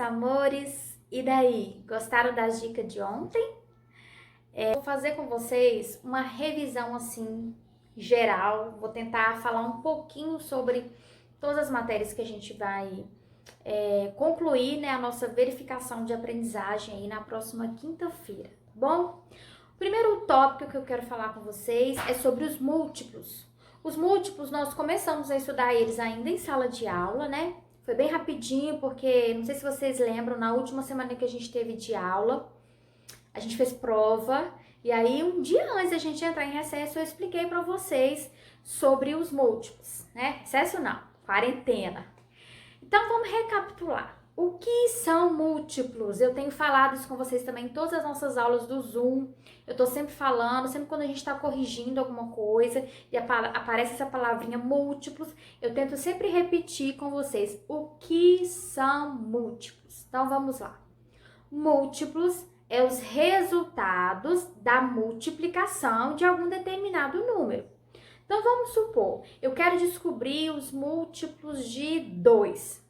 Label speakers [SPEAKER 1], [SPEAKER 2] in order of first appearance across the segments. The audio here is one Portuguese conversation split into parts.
[SPEAKER 1] amores! E daí? Gostaram das dicas de ontem? Vou fazer com vocês uma revisão assim geral. Vou tentar falar um pouquinho sobre todas as matérias que a gente vai concluir, né, a nossa verificação de aprendizagem aí na próxima quinta-feira, tá bom? O primeiro tópico que eu quero falar com vocês é sobre os múltiplos. Os múltiplos, nós começamos a estudar eles ainda em sala de aula, né? Foi bem rapidinho, porque não sei se vocês lembram, na última semana que a gente teve de aula, a gente fez prova, e aí um dia antes da gente entrar em recesso, eu expliquei para vocês sobre os múltiplos, né? Recesso não, quarentena. Então vamos recapitular. O que são múltiplos? Eu tenho falado isso com vocês também em todas as nossas aulas do Zoom. Eu tô sempre falando, sempre quando a gente tá corrigindo alguma coisa e aparece essa palavrinha múltiplos, eu tento sempre repetir com vocês o que são múltiplos. Então vamos lá. Múltiplos é os resultados da multiplicação de algum determinado número. Então vamos supor, eu quero descobrir os múltiplos de 2.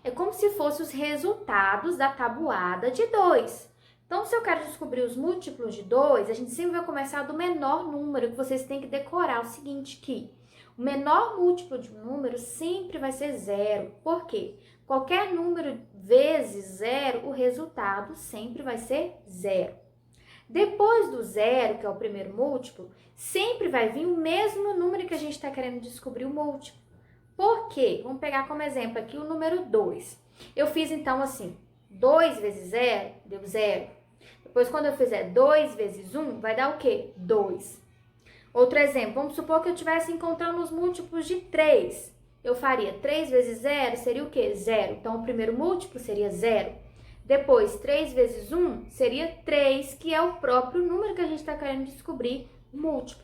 [SPEAKER 1] É como se fossem os resultados da tabuada de 2. Então, se eu quero descobrir os múltiplos de 2, a gente sempre vai começar do menor número, que vocês têm que decorar o seguinte que o menor múltiplo de um número sempre vai ser 0. Por quê? Qualquer número vezes 0, o resultado sempre vai ser 0. Depois do 0, que é o primeiro múltiplo, sempre vai vir o mesmo número que a gente está querendo descobrir o múltiplo. Por quê? Vamos pegar como exemplo aqui o número 2. Eu fiz então assim, 2 vezes 0 deu 0. Depois quando eu fizer 2 vezes 1, vai dar o quê? 2. Outro exemplo, vamos supor que eu estivesse encontrando os múltiplos de 3. Eu faria 3 vezes 0 seria o quê? 0. Então o primeiro múltiplo seria 0. Depois 3 vezes 1 seria 3, que é o próprio número que a gente está querendo descobrir, o múltiplo.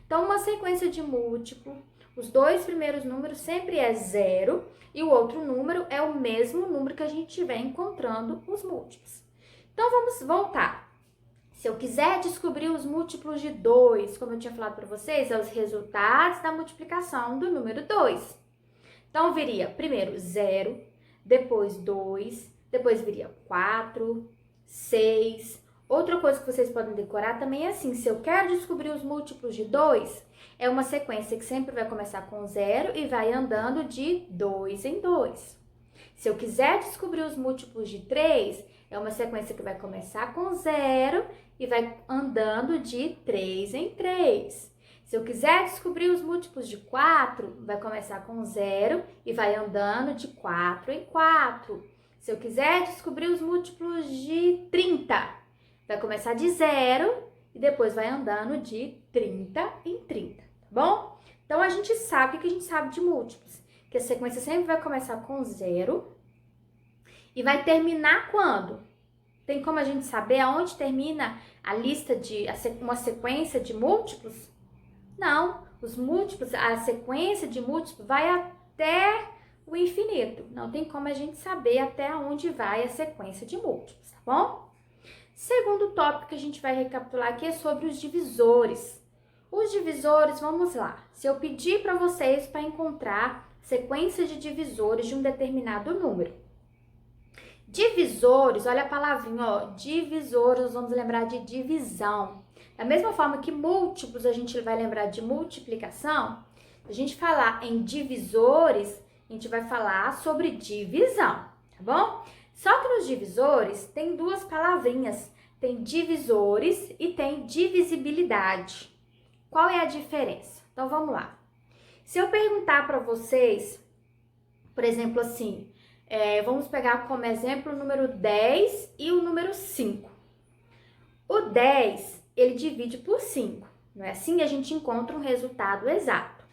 [SPEAKER 1] Então uma sequência de múltiplo, os dois primeiros números sempre é 0 e o outro número é o mesmo número que a gente estiver encontrando os múltiplos. Então, vamos voltar. Se eu quiser descobrir os múltiplos de 2, como eu tinha falado para vocês, é os resultados da multiplicação do número 2. Então, viria primeiro 0, depois 2, depois viria 4, 6. Outra coisa que vocês podem decorar também é assim, se eu quero descobrir os múltiplos de 2, é uma sequência que sempre vai começar com 0 e vai andando de 2 em 2. Se eu quiser descobrir os múltiplos de 3, é uma sequência que vai começar com 0 e vai andando de 3 em 3. Se eu quiser descobrir os múltiplos de 4, vai começar com 0 e vai andando de 4 em 4. Se eu quiser descobrir os múltiplos de 30, vai começar de 0 e depois vai andando de 30 em 30, tá bom? Então, a gente sabe o que a gente sabe de múltiplos, que a sequência sempre vai começar com 0 e vai terminar quando? Tem como a gente saber aonde termina a lista de uma sequência de múltiplos? Não, os múltiplos, a sequência de múltiplos vai até o infinito. Não tem como a gente saber até onde vai a sequência de múltiplos, tá bom? Segundo tópico que a gente vai recapitular aqui é sobre os divisores. Os divisores, vamos lá. Se eu pedir para vocês para encontrar sequência de divisores de um determinado número. Divisores, olha a palavrinha, ó, divisores, vamos lembrar de divisão. Da mesma forma que múltiplos a gente vai lembrar de multiplicação, a gente falar em divisores, a gente vai falar sobre divisão, tá bom? Só que nos divisores tem duas palavrinhas, tem divisores e tem divisibilidade. Qual é a diferença? Então vamos lá. Se eu perguntar para vocês, por exemplo assim, vamos pegar como exemplo o número 10 e o número 5. O 10, ele divide por 5, não é assim? A gente encontra um resultado exato.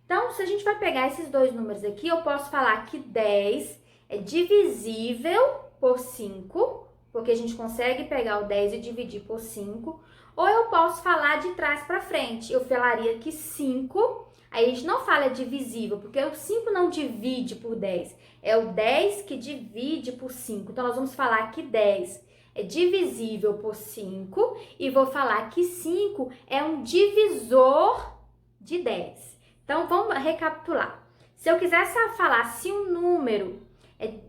[SPEAKER 1] Então, se a gente vai pegar esses dois números aqui, eu posso falar que 10 é divisível por 5, porque a gente consegue pegar o 10 e dividir por 5. Ou eu posso falar de trás para frente. Eu falaria que 5, aí a gente não fala divisível, porque o 5 não divide por 10. É o 10 que divide por 5. Então, nós vamos falar que 10 é divisível por 5. E vou falar que 5 é um divisor de 10. Então, vamos recapitular. Se eu quisesse falar se um número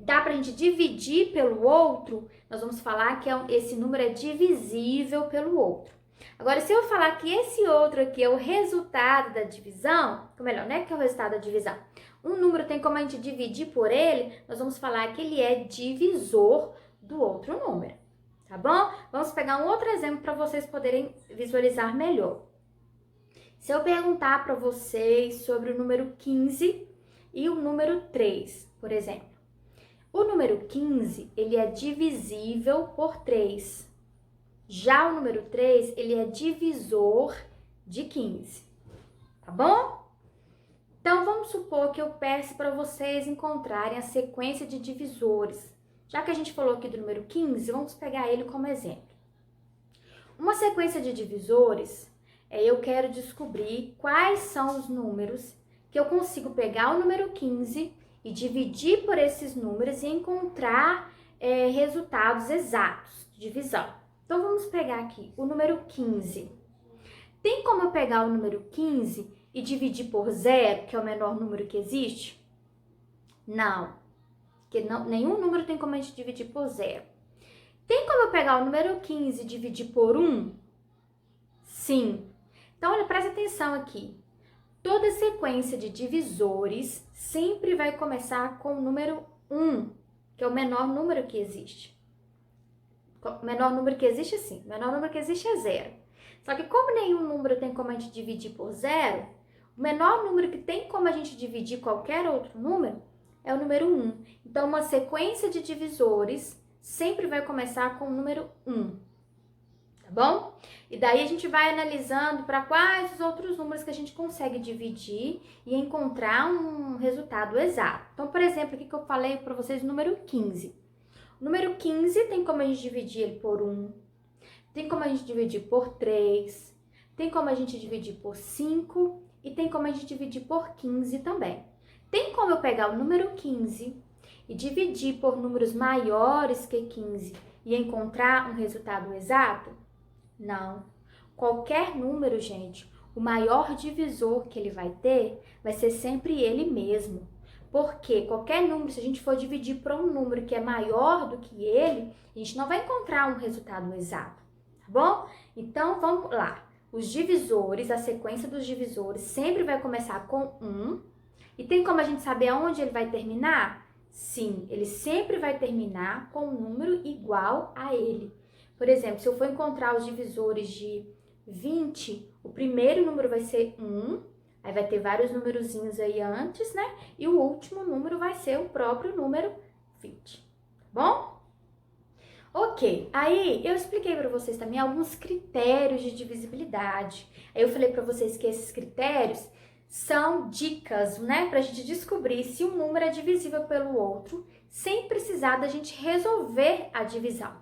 [SPEAKER 1] Dá pra gente dividir pelo outro, nós vamos falar que esse número é divisível pelo outro. Agora, se eu falar que esse outro aqui é o resultado da divisão, ou melhor, não é que é o resultado da divisão, um número tem como a gente dividir por ele, nós vamos falar que ele é divisor do outro número, tá bom? Vamos pegar um outro exemplo para vocês poderem visualizar melhor. Se eu perguntar para vocês sobre o número 15 e o número 3, por exemplo. O número 15, ele é divisível por 3. Já o número 3, ele é divisor de 15, tá bom? Então, vamos supor que eu peço para vocês encontrarem a sequência de divisores. Já que a gente falou aqui do número 15, vamos pegar ele como exemplo. Uma sequência de divisores, eu quero descobrir quais são os números que eu consigo pegar o número 15 e dividir por esses números e encontrar resultados exatos de divisão. Então, vamos pegar aqui o número 15. Tem como eu pegar o número 15 e dividir por 0, que é o menor número que existe? Não, porque nenhum número tem como a gente dividir por 0. Tem como eu pegar o número 15 e dividir por 1? Sim. Então, olha, presta atenção aqui. Toda sequência de divisores sempre vai começar com o número 1, que é o menor número que existe. O menor número que existe é sim, o menor número que existe é 0. Só que como nenhum número tem como a gente dividir por 0, o menor número que tem como a gente dividir qualquer outro número é o número 1. Então, uma sequência de divisores sempre vai começar com o número 1, tá bom? E daí a gente vai analisando para quais os outros números que a gente consegue dividir e encontrar um resultado exato. Então, por exemplo, aqui que eu falei para vocês o número 15. O número 15 tem como a gente dividir ele por 1, tem como a gente dividir por 3, tem como a gente dividir por 5 e tem como a gente dividir por 15 também. Tem como eu pegar o número 15 e dividir por números maiores que 15 e encontrar um resultado exato? Não. Qualquer número, gente, o maior divisor que ele vai ter vai ser sempre ele mesmo. Porque qualquer número, se a gente for dividir por um número que é maior do que ele, a gente não vai encontrar um resultado exato, tá bom? Então, vamos lá. Os divisores, a sequência dos divisores sempre vai começar com 1. E tem como a gente saber aonde ele vai terminar? Sim, ele sempre vai terminar com um número igual a ele. Por exemplo, se eu for encontrar os divisores de 20, o primeiro número vai ser 1. Aí vai ter vários numerozinhos aí antes, né? E o último número vai ser o próprio número 20, tá bom? Ok, aí eu expliquei para vocês também alguns critérios de divisibilidade. Aí eu falei para vocês que esses critérios são dicas, né? Pra gente descobrir se um número é divisível pelo outro, sem precisar da gente resolver a divisão.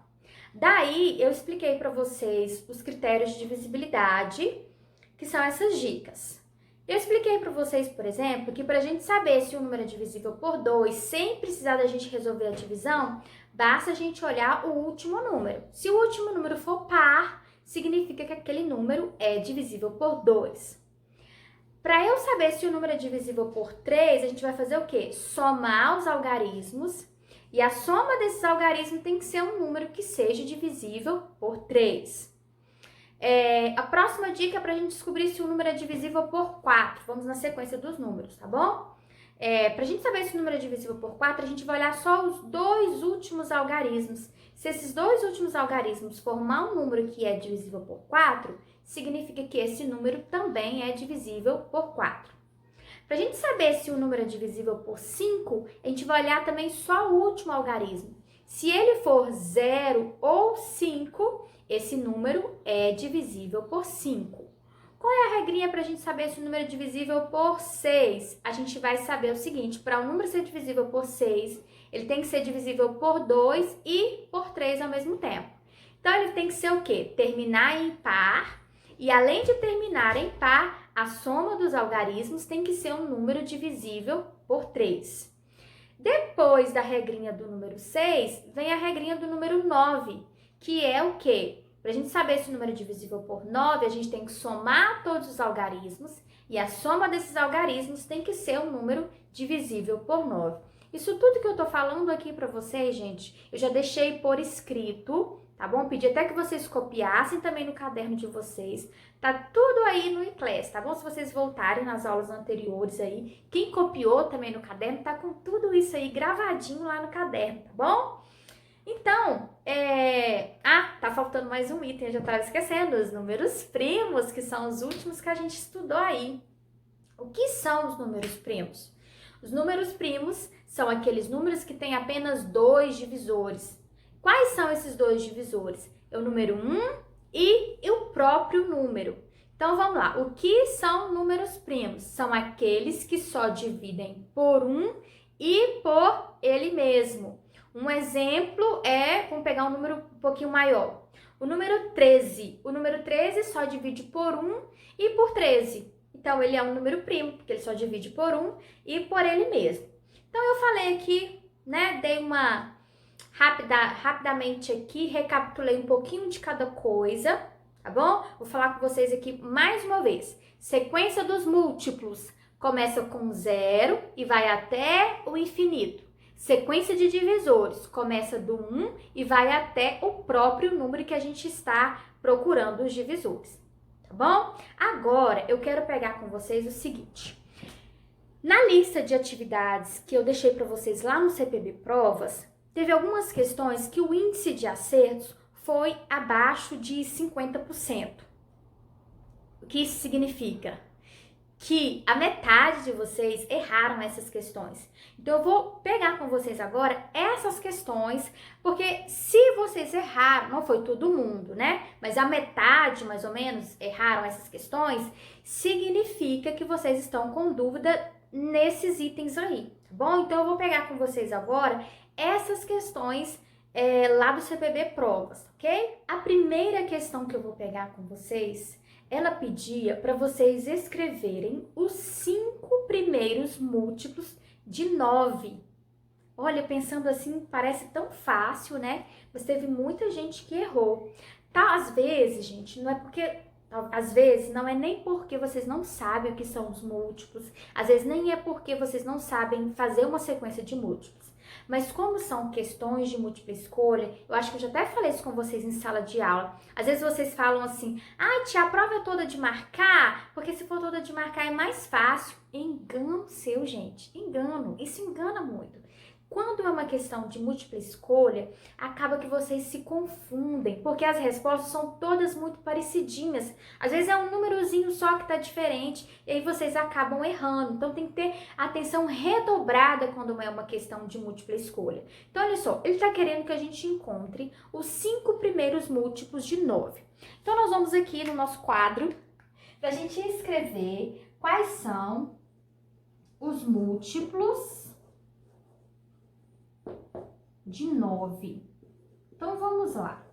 [SPEAKER 1] Daí eu expliquei para vocês os critérios de divisibilidade, que são essas dicas. Eu expliquei para vocês, por exemplo, que para a gente saber se um número é divisível por 2, sem precisar da gente resolver a divisão, basta a gente olhar o último número. Se o último número for par, significa que aquele número é divisível por 2. Para eu saber se o número é divisível por 3, a gente vai fazer o quê? Somar os algarismos, e a soma desses algarismos tem que ser um número que seja divisível por 3. A próxima dica é para a gente descobrir se o número é divisível por 4. Vamos na sequência dos números, tá bom? Para a gente saber se o número é divisível por 4, a gente vai olhar só os dois últimos algarismos. Se esses dois últimos algarismos formar um número que é divisível por 4, significa que esse número também é divisível por 4. Para a gente saber se o número é divisível por 5, a gente vai olhar também só o último algarismo. Se ele for 0 ou 5, esse número é divisível por 5. Qual é a regrinha para a gente saber se o número é divisível por 6? A gente vai saber o seguinte: para o número ser divisível por 6, ele tem que ser divisível por 2 e por 3 ao mesmo tempo. Então, ele tem que ser o quê? Terminar em par, e além de terminar em par, a soma dos algarismos tem que ser um número divisível por 3. Depois da regrinha do número 6, vem a regrinha do número 9, que é o quê? Para a gente saber se o número é divisível por 9, a gente tem que somar todos os algarismos, e a soma desses algarismos tem que ser um número divisível por 9. Isso tudo que eu tô falando aqui pra vocês, gente, eu já deixei por escrito, tá bom? Pedi até que vocês copiassem também no caderno de vocês. Tá tudo aí no iClass, tá bom? Se vocês voltarem nas aulas anteriores aí, quem copiou também no caderno, tá com tudo isso aí gravadinho lá no caderno, tá bom? Então, tá faltando mais um item, eu já estava esquecendo, os números primos, que são os últimos que a gente estudou aí. O que são os números primos? Os números primos são aqueles números que têm apenas dois divisores. Quais são esses dois divisores? É o número 1 e o próprio número. Então, vamos lá. O que são números primos? São aqueles que só dividem por 1 e por ele mesmo. Um exemplo vamos pegar um número um pouquinho maior. O número 13. O número 13 só divide por 1 e por 13. Então, ele é um número primo, porque ele só divide por 1 e por ele mesmo. Então, eu falei aqui, né? Dei uma rapidamente aqui, recapitulei um pouquinho de cada coisa, tá bom? Vou falar com vocês aqui mais uma vez. Sequência dos múltiplos. Começa com 0 e vai até o infinito. Sequência de divisores, começa do 1 e vai até o próprio número que a gente está procurando os divisores, tá bom? Agora, eu quero pegar com vocês o seguinte. Na lista de atividades que eu deixei para vocês lá no CPB Provas, teve algumas questões que o índice de acertos foi abaixo de 50%. O que isso significa? Que a metade de vocês erraram essas questões. Então, eu vou pegar com vocês agora essas questões, porque se vocês erraram, não foi todo mundo, né? Mas a metade, mais ou menos, erraram essas questões, significa que vocês estão com dúvida nesses itens aí, tá bom? Então, eu vou pegar com vocês agora essas questões lá do CPB Provas, ok? A primeira questão que eu vou pegar com vocês, ela pedia para vocês escreverem os 5 primeiros múltiplos de 9. Olha, pensando assim, parece tão fácil, né? Mas teve muita gente que errou. Tá, às vezes, gente, às vezes não é nem porque vocês não sabem o que são os múltiplos, às vezes nem é porque vocês não sabem fazer uma sequência de múltiplos. Mas como são questões de múltipla escolha, eu acho que eu já até falei isso com vocês em sala de aula. Às vezes vocês falam assim, tia, a prova é toda de marcar, porque se for toda de marcar é mais fácil. Engano seu, gente, engano, isso engana muito. Quando é uma questão de múltipla escolha, acaba que vocês se confundem, porque as respostas são todas muito parecidinhas. Às vezes é um númerozinho só que está diferente, e aí vocês acabam errando. Então tem que ter atenção redobrada quando é uma questão de múltipla escolha. Então olha só, ele está querendo que a gente encontre os 5 primeiros múltiplos de 9. Então nós vamos aqui no nosso quadro, para a gente escrever quais são os múltiplos de 9. Então, vamos lá.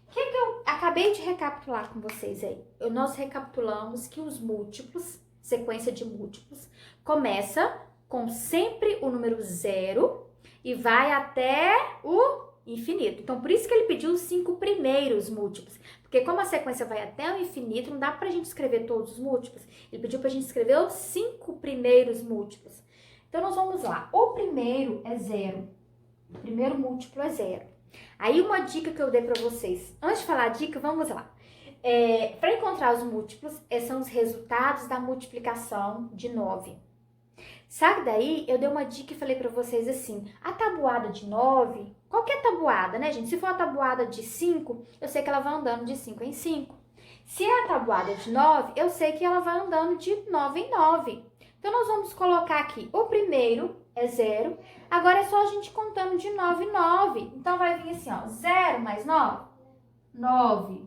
[SPEAKER 1] O que eu acabei de recapitular com vocês aí? Nós recapitulamos que os múltiplos, sequência de múltiplos, começa com sempre o número 0 e vai até o infinito. Então, por isso que ele pediu os 5 primeiros múltiplos. Porque como a sequência vai até o infinito, não dá pra gente escrever todos os múltiplos. Ele pediu pra gente escrever os 5 primeiros múltiplos. Então, nós vamos lá. O primeiro é 0. O primeiro múltiplo é 0. Aí uma dica que eu dei para vocês. Antes de falar a dica, vamos lá. Para encontrar os múltiplos, são os resultados da multiplicação de 9. Sabe daí? Eu dei uma dica e falei para vocês assim. A tabuada de 9, qualquer tabuada, né, gente? Se for a tabuada de 5, eu sei que ela vai andando de 5 em 5. Se é a tabuada de 9, eu sei que ela vai andando de 9 em 9. Então, nós vamos colocar aqui, o primeiro é 0, agora é só a gente contando de 9 em 9. Então, vai vir assim, ó, 0 mais 9, 9.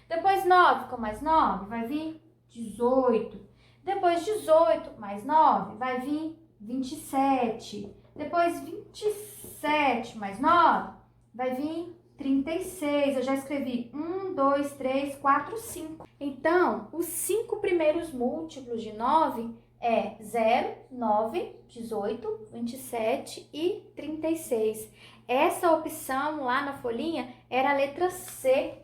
[SPEAKER 1] Depois 9 com mais 9, vai vir 18. Depois 18 mais 9, vai vir 27. Depois 27 mais 9, vai vir 36. Eu já escrevi 1, 2, 3, 4, 5. Então, os 5 primeiros múltiplos de 9 é 0, 9, 18, 27 e 36. Essa opção lá na folhinha era a letra C.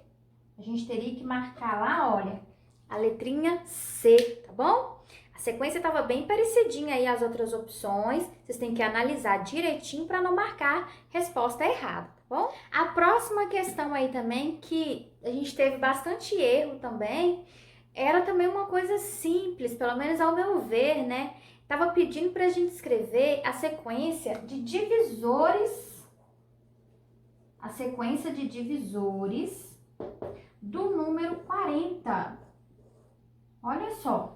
[SPEAKER 1] A gente teria que marcar lá, olha, a letrinha C, tá bom? A sequência estava bem parecidinha aí às outras opções, vocês têm que analisar direitinho para não marcar resposta errada, tá bom? A próxima questão aí também, que a gente teve bastante erro também, era também uma coisa simples, pelo menos ao meu ver, né? Tava pedindo para a gente escrever a sequência de divisores, do número 40. Olha só.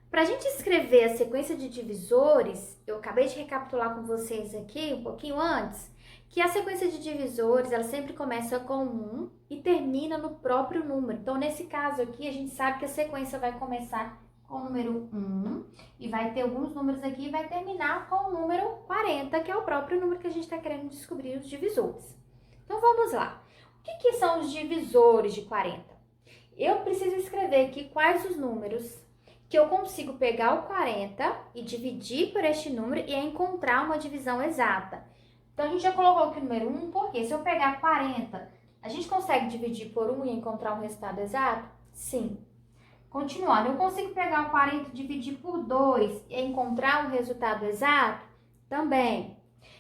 [SPEAKER 1] Para a gente escrever a sequência de divisores, eu acabei de recapitular com vocês aqui um pouquinho antes, que a sequência de divisores, ela sempre começa com 1 e termina no próprio número. Então, nesse caso aqui, a gente sabe que a sequência vai começar com o número 1 e vai ter alguns números aqui e vai terminar com o número 40, que é o próprio número que a gente está querendo descobrir os divisores. Então, vamos lá. O que são os divisores de 40? Eu preciso escrever aqui quais os números que eu consigo pegar o 40 e dividir por este número e encontrar uma divisão exata. Então, a gente já colocou aqui o número 1, porque se eu pegar 40, a gente consegue dividir por 1 e encontrar um resultado exato? Sim. Continuando, eu consigo pegar o 40 e dividir por 2 e encontrar um resultado exato? Também.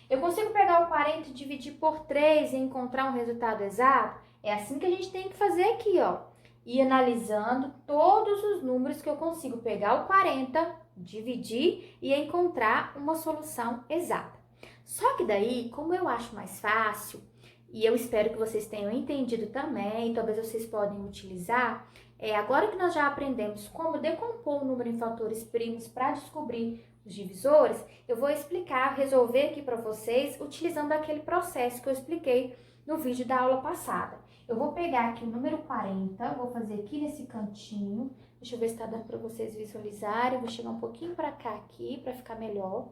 [SPEAKER 1] Eu consigo pegar o 40 e dividir por 3 e encontrar um resultado exato? É assim que a gente tem que fazer aqui, ó. E analisando todos os números que eu consigo pegar o 40, dividir e encontrar uma solução exata. Só que daí, como eu acho mais fácil, e eu espero que vocês tenham entendido também, talvez vocês podem utilizar, agora que nós já aprendemos como decompor o número em fatores primos para descobrir os divisores, eu vou explicar, resolver aqui para vocês, utilizando aquele processo que eu expliquei no vídeo da aula passada. Eu vou pegar aqui o número 40, vou fazer aqui nesse cantinho. Deixa eu ver se tá dando para vocês visualizarem. Vou chegar um pouquinho para cá aqui, para ficar melhor.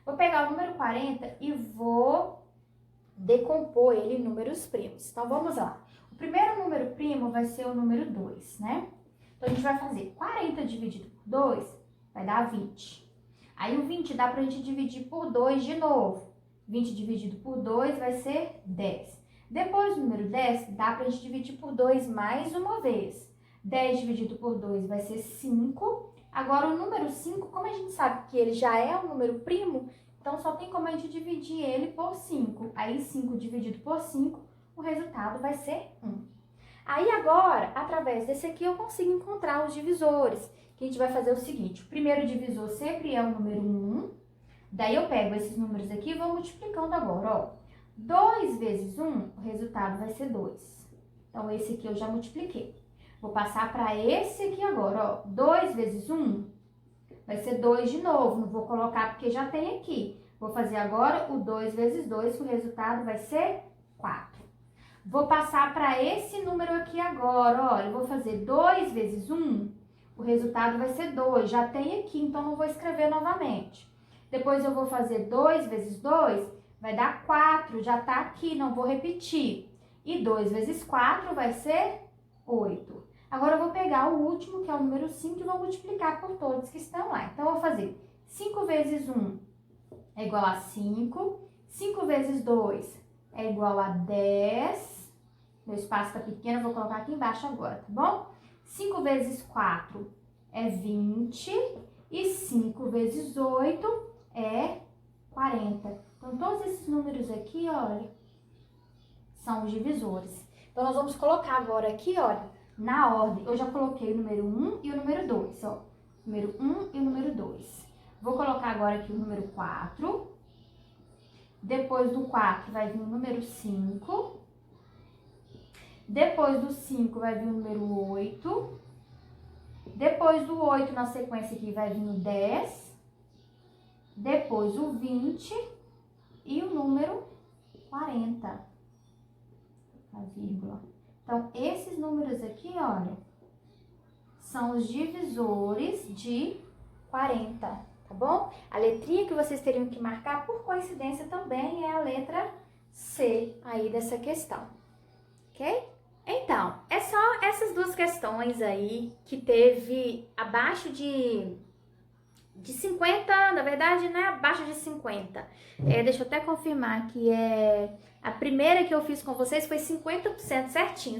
[SPEAKER 1] Vou pegar o número 40 e vou decompor ele em números primos. Então, vamos lá. O primeiro número primo vai ser o número 2, né? Então, a gente vai fazer 40 dividido por 2, vai dar 20. Aí, o 20 dá pra gente dividir por 2 de novo. 20 dividido por 2 vai ser 10. Depois do número 10, dá pra gente dividir por 2 mais uma vez. 10 dividido por 2 vai ser 5. Agora, o número 5, como a gente sabe que ele já é um número primo, então só tem como a gente dividir ele por 5. Aí, 5 dividido por 5, o resultado vai ser 1. Aí, agora, através desse aqui, eu consigo encontrar os divisores. Que a gente vai fazer o seguinte, o primeiro divisor sempre é o número 1. Daí, eu pego esses números aqui e vou multiplicando agora, ó. 2 vezes 1, o resultado vai ser 2. Então, esse aqui eu já multipliquei. Vou passar para esse aqui agora, ó. 2 vezes 1 vai ser 2 de novo. Não vou colocar porque já tem aqui. Vou fazer agora o 2 vezes 2, que o resultado vai ser 4. Vou passar para esse número aqui agora, olha. Eu vou fazer 2 vezes 1, o resultado vai ser 2. Já tem aqui, então não vou escrever novamente. Depois eu vou fazer 2 vezes 2, vai dar 4, já tá aqui, não vou repetir. E 2 vezes 4 vai ser 8. Agora eu vou pegar o último, que é o número 5, e vou multiplicar por todos que estão lá. Então, eu vou fazer 5 vezes 1 é igual a 5. 5 vezes 2 é igual a 10. Meu espaço tá pequeno, eu vou colocar aqui embaixo agora, tá bom? 5 vezes 4 é 20. E 5 vezes 8 é 40. Então, todos esses números aqui, olha, são os divisores. Então, nós vamos colocar agora aqui, olha, na ordem. Eu já coloquei o número 1 e o número 2, ó. Número 1 e o número 2. Vou colocar agora aqui o número 4. Depois do 4 vai vir o número 5. Depois do 5 vai vir o número 8. Depois do 8, na sequência aqui, vai vir o 10. Depois o 20 e o número 40, a vírgula. Então, esses números aqui, olha, são os divisores de 40, tá bom? A letrinha que vocês teriam que marcar, por coincidência, também é a letra C aí dessa questão, ok? Então, é só essas duas questões aí que teve abaixo de 50, na verdade, né? Abaixo de 50. Deixa eu até confirmar que a primeira que eu fiz com vocês foi 50% certinho.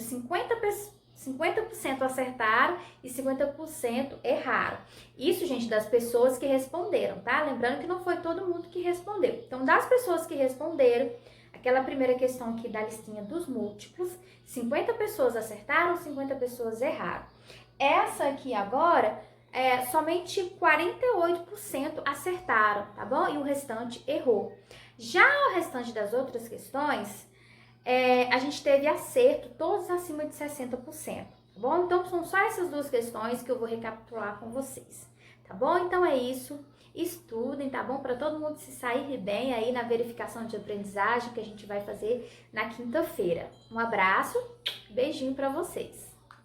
[SPEAKER 1] 50% acertaram e 50% erraram. Isso, gente, das pessoas que responderam, tá? Lembrando que não foi todo mundo que respondeu. Então, das pessoas que responderam, aquela primeira questão aqui da listinha dos múltiplos, 50 pessoas acertaram, 50 pessoas erraram. Essa aqui agora, somente 48% acertaram, tá bom? E o restante errou. Já o restante das outras questões, a gente teve acerto, todos acima de 60%, tá bom? Então, são só essas duas questões que eu vou recapitular com vocês, tá bom? Então, é isso. Estudem, tá bom? Para todo mundo se sair bem aí na verificação de aprendizagem que a gente vai fazer na quinta-feira. Um abraço, beijinho para vocês.